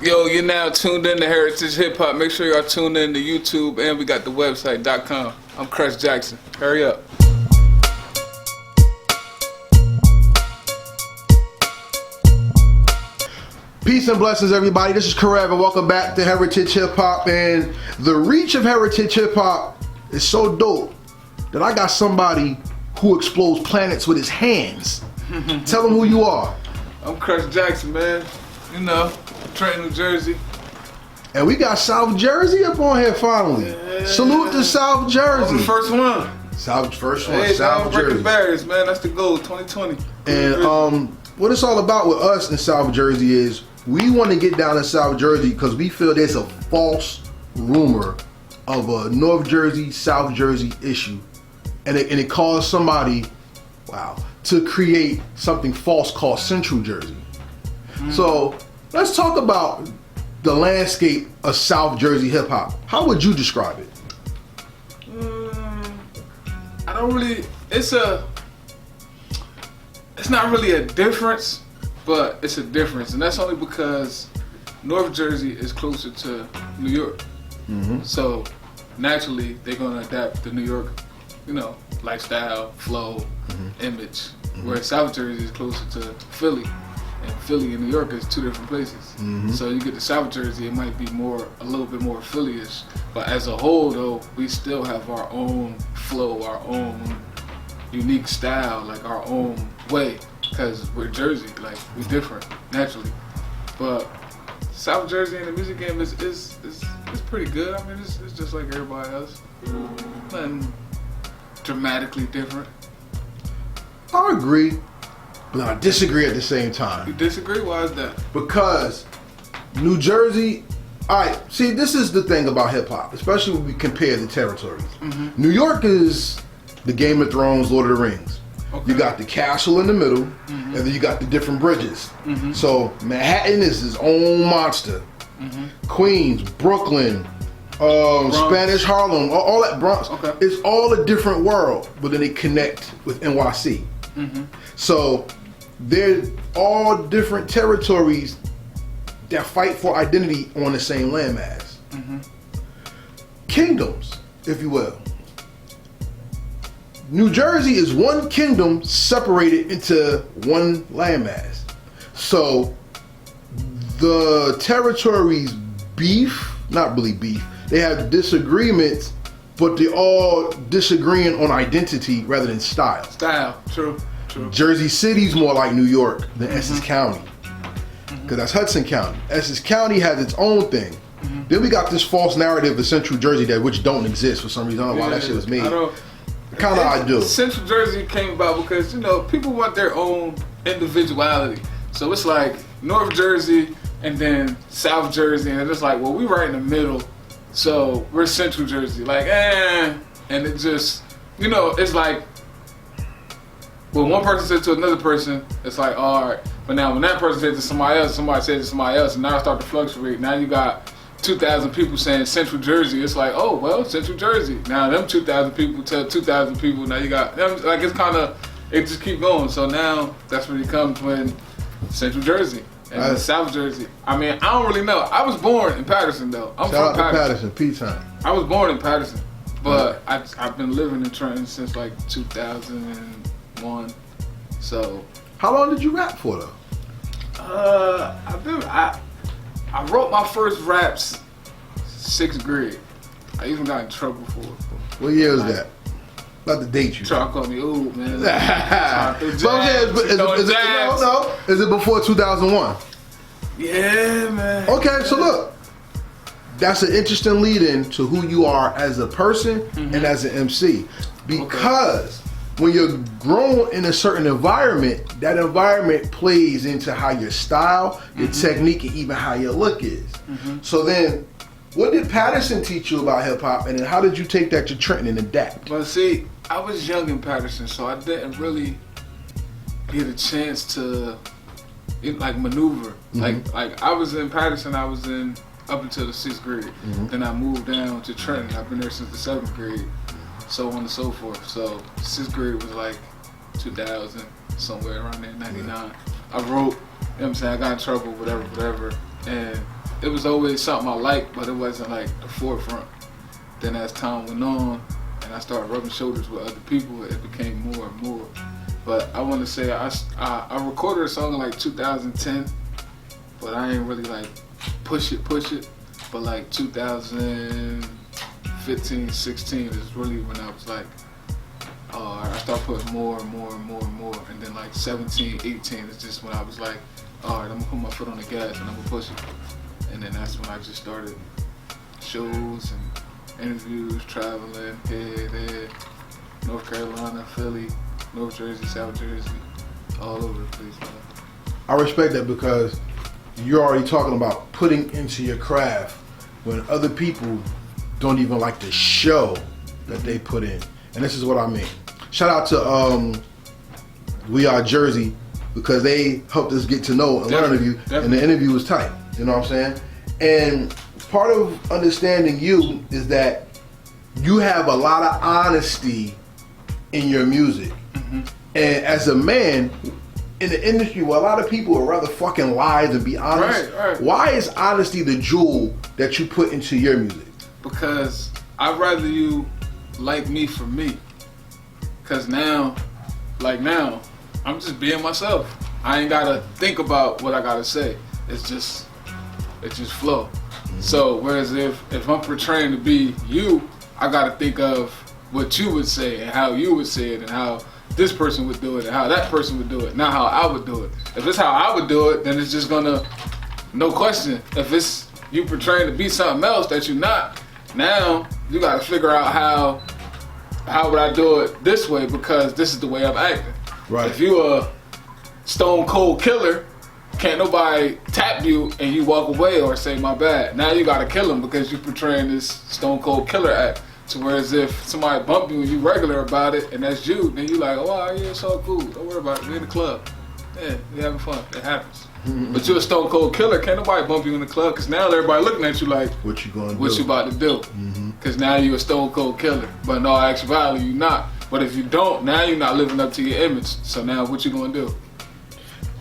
Yo, you're now tuned in to Heritage Hip Hop. Make sure y'all tune in to YouTube, and we got the website.com. I'm Krush Jackson. Hurry up. Peace and blessings, everybody. This is Karev, and welcome back to Heritage Hip Hop. And the reach of Heritage Hip Hop is so dope that I got somebody who explodes planets with his hands. Tell them who you are. I'm Krush Jackson, man. You know, Trenton, New Jersey. And we got South Jersey up on here finally. Yeah. Salute to South Jersey. I'm the first one. First one, Hey, South breaking Jersey. barriers, man. That's the goal, 2020. And what it's all about with us in South Jersey is we want to get down to South Jersey because we feel there's a false rumor of a North Jersey, South Jersey issue. And it caused somebody, to create something false called Central Jersey. So let's talk about the landscape of South Jersey hip hop. How would you describe it? I don't really. It's not really a difference, but it's a difference, and that's only because North Jersey is closer to New York. So naturally, they're gonna adapt the New York, lifestyle, flow, image. Whereas South Jersey is closer to Philly. And Philly and New York is two different places. So you get to South Jersey, it might be a little bit more Philly-ish. But as a whole, though, we still have our own flow, our own unique style, like our own way. Because we're Jersey, like we're different naturally. But South Jersey in the music game is pretty good. I mean, it's just like everybody else. Nothing dramatically different. I agree, but I disagree at the same time. You disagree? Why is that? Because New Jersey, see, this is the thing about hip hop, especially when we compare the territories. New York is the Game of Thrones, Lord of the Rings. Okay. You got the castle in the middle, and then you got the different bridges. So Manhattan is his own monster. Queens, Brooklyn, Spanish Harlem, all that Bronx. Okay. It's all a different world, but then they connect with NYC. So they're all different territories that fight for identity on the same landmass. Kingdoms, if you will. New Jersey is one kingdom separated into one landmass. So the territories not really beef, they have disagreements, but they're all disagreeing on identity rather than style. True. Jersey City's more like New York than Essex County, because that's Hudson County. Essex County has its own thing. Then we got this false narrative of Central Jersey which don't exist for some reason. I don't know why that shit was made. I do. Central Jersey came about because people want their own individuality. So it's like North Jersey and then South Jersey, and it's like, well, we right in the middle, so we're Central Jersey. Like, and it just, it's like, when one person says to another person, it's like, all right. But now when that person says to somebody else, somebody says to somebody else, and now it start to fluctuate. Now you got 2,000 people saying Central Jersey. It's like, oh, well, Central Jersey. Now them 2,000 people tell 2,000 people. Now you got, like, it's kind of, it just keep going. So now that's when it comes when Central Jersey and South Jersey. I mean, I don't really know. I was born in Patterson, though. I'm Shout from out to Patterson, P-Time. I was born in Patterson, but I've been living in Trenton since like 2001. So. How long did you rap for, though? I wrote my first raps 6th grade. I even got in trouble for it. What year was that? Not to date you. Try to call me old, man. Is it before 2001? Yeah, man. Okay, so look. That's an interesting lead-in to who you are as a person and as an MC. Because when you're grown in a certain environment, that environment plays into how your style, your technique, and even how your look is. So then, what did Patterson teach you about hip hop, and then how did you take that to Trenton and adapt? Well, see, I was young in Patterson, so I didn't really get a chance to maneuver. Like I was in Patterson, I was in up until the 6th grade. Then I moved down to Trenton. I've been there since the 7th grade. So on and so forth. So 6th grade was like 2000, somewhere around there, 99. I wrote, you know what I'm saying, I got in trouble, whatever. And it was always something I liked, but it wasn't like the forefront. Then as time went on, and I started rubbing shoulders with other people, it became more and more. But I want to say I recorded a song in like 2010, but I ain't really like push it. But like 2015, 16 is really when I was like, I started putting more and more. And then like 17, 18 is just when I was like, all right, I'm gonna put my foot on the gas and I'm gonna push it. And then that's when I just started shows and interviews, traveling here, there, North Carolina, Philly, North Jersey, South Jersey, all over the place, man. I respect that because you're already talking about putting into your craft when other people don't even like the show that they put in. And this is what I mean. Shout out to We Are Jersey because they helped us get to know and learn of you. And the interview was tight. You know what I'm saying? And part of understanding you is that you have a lot of honesty in your music. Mm-hmm. And as a man in the industry where a lot of people would rather fucking lie than be honest, right. Why is honesty the jewel that you put into your music? Because I'd rather you like me for me. Because now, I'm just being myself. I ain't gotta think about what I gotta say. It just flow. Mm-hmm. So whereas if I'm portraying to be you, I gotta think of what you would say and how you would say it and how this person would do it and how that person would do it, not how I would do it. If it's how I would do it, then it's just gonna, no question. If it's you portraying to be something else that you're not, now you gotta figure out how would I do it this way because this is the way I'm acting. Right. If you a stone cold killer, can't nobody tap you and you walk away or say my bad. Now you gotta kill him because you portraying this stone cold killer act. So whereas if somebody bump you and you regular about it and that's you, then you like, oh yeah, it's all cool. Don't worry about it. We in the club. Yeah, we having fun. It happens. Mm-hmm. But you're a stone cold killer. Can't nobody bump you in the club because now everybody looking at you like, what you gonna do? What you about to do? Because now you a stone cold killer. But in all actuality, you not. But if you don't, now you're not living up to your image. So now what you gonna do?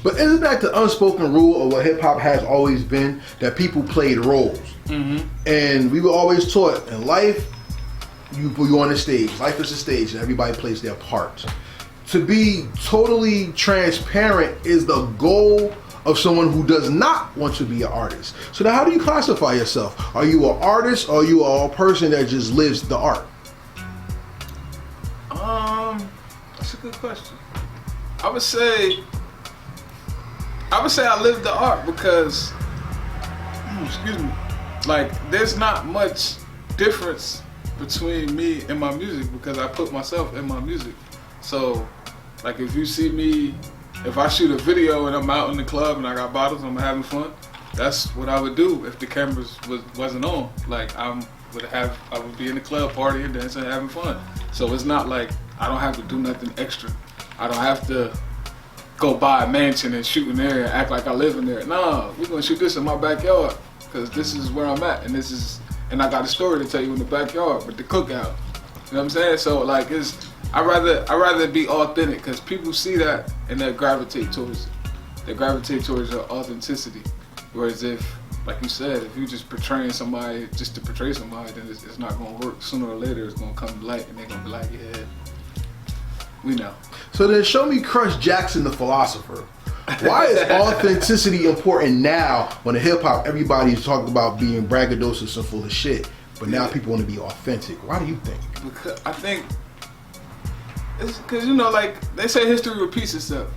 But isn't that the unspoken rule of what hip hop has always been? That people played roles. Mm-hmm. And we were always taught in life, you on the stage. Life is a stage and everybody plays their part. To be totally transparent is the goal of someone who does not want to be an artist. So now how do you classify yourself? Are you an artist or are you a person that just lives the art? That's a good question. I would say I live the art because, excuse me, like there's not much difference between me and my music because I put myself in my music. So, like if you see me, if I shoot a video and I'm out in the club and I got bottles and I'm having fun, that's what I would do if the cameras wasn't on. Like I would be in the club partying, dancing, having fun. So it's not like I don't have to do nothing extra. I don't have to go buy a mansion and shoot in there and act like I live in there. Nah, we're gonna shoot this in my backyard because this is where I'm at and I got a story to tell you in the backyard with the cookout. You know what I'm saying? So like I'd rather be authentic because people see that and they gravitate towards it. They gravitate towards your authenticity. Whereas if, like you said, if you just portraying somebody just to portray somebody, then it's not gonna work. Sooner or later it's gonna come to light and they're gonna be like, yeah, we know. So then show me Krush Jackson the philosopher. Why is authenticity important now when in hip hop everybody's talking about being braggadocious and full of shit, but now people want to be authentic? Why do you think? Because I think it's because, you know, like they say history repeats itself.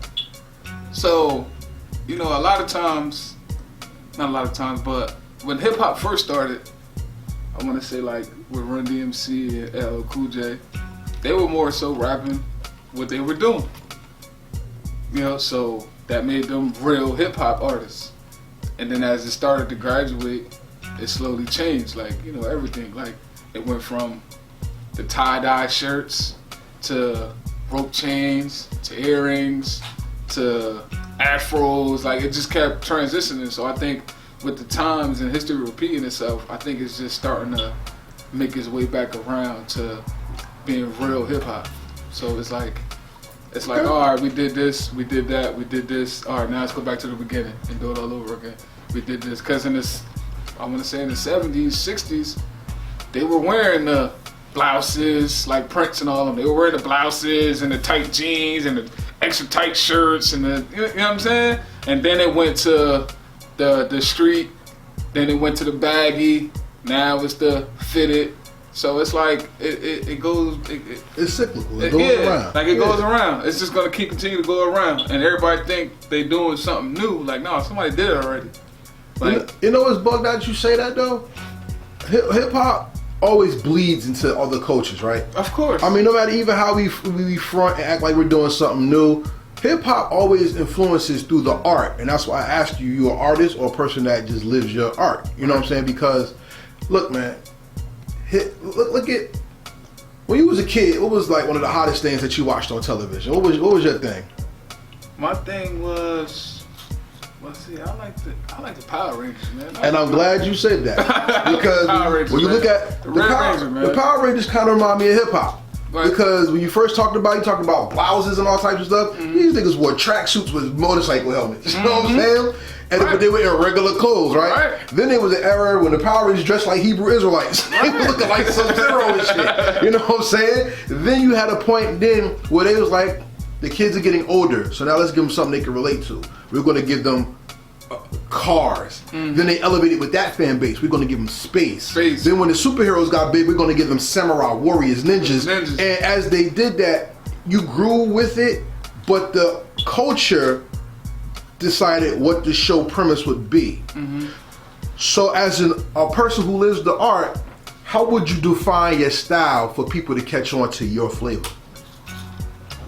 So, you know, not a lot of times, but when hip hop first started, I want to say like with Run DMC and LL Cool J, they were more so rapping what they were doing. You know, so that made them real hip hop artists. And then as it started to graduate, it slowly changed. Like, you know, everything. Like it went from the tie-dye shirts to rope chains to earrings to afros. Like it just kept transitioning. So I think with the times and history repeating itself, I think it's just starting to make its way back around to being real hip hop. So it's like, all right, we did this, we did that, we did this. All right, now let's go back to the beginning and do it all over again. We did this, cause in this I'm gonna say in the 70s, 60s, they were wearing the blouses like Prince and all of them. They were wearing the blouses and the tight jeans and the extra tight shirts and the, you know what I'm saying? And then it went to the street, then it went to the baggy, now it's the fitted. So it's like it goes. It's cyclical. It goes around. Like it goes around. It's just gonna continue to go around, and everybody think they doing something new. Like no, somebody did it already. Like you know what's bugged out? You say that though. Hip hop always bleeds into other cultures, right? Of course. I mean, no matter even how we front and act like we're doing something new, hip hop always influences through the art, and that's why I asked you: you an artist or a person that just lives your art? You know what I'm saying? Because look, man. Look at when you was a kid. What was like one of the hottest things that you watched on television? What was your thing? My thing was, I like the Power Rangers, man. And I'm glad you said that because Rangers, when you look at the Power Rangers, kind of remind me of hip hop. Right. Because when you first talked about, blouses and all types of stuff. Mm-hmm. These niggas wore tracksuits with motorcycle helmets. You know what I'm saying? And but they were in regular clothes, right? Then there was an era when the Power Rangers dressed like Hebrew Israelites. They were looking like Sub-Zero and shit. You know what I'm saying? Then you had a point then where they was like, the kids are getting older, so now let's give them something they can relate to. We're going to give them cars. Mm-hmm. Then they elevated with that fan base. We're going to give them space. Then when the superheroes got big, we're going to give them samurai, warriors, ninjas. And as they did that, you grew with it, but the culture decided what the show premise would be. Mm-hmm. So as a person who lives the art, how would you define your style for people to catch on to your flavor?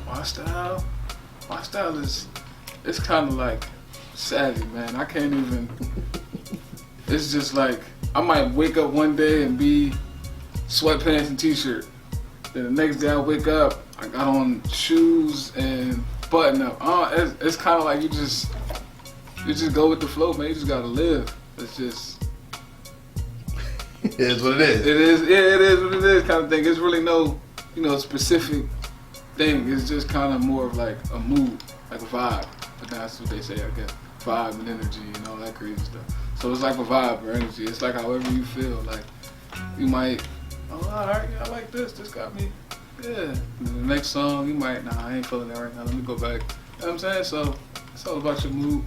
My style is, it's kind of like savvy, man. I can't even, it's just like, I might wake up one day and be sweatpants and t-shirt. Then the next day I wake up, I got on shoes and button up. It's kind of like you just go with the flow, man. You just gotta live. It's just, it is what it is. It is what it is kind of thing. It's really no, specific thing. It's just kind of more of like a mood, like a vibe. But that's what they say, I guess. Vibe and energy and all that crazy stuff. So it's like a vibe or energy. It's like however you feel. Like you might, alright, yeah, I like this. This got me, yeah. And then the next song, you might, I ain't feeling that right now. Let me go back. You know what I'm saying? So it's all about your mood.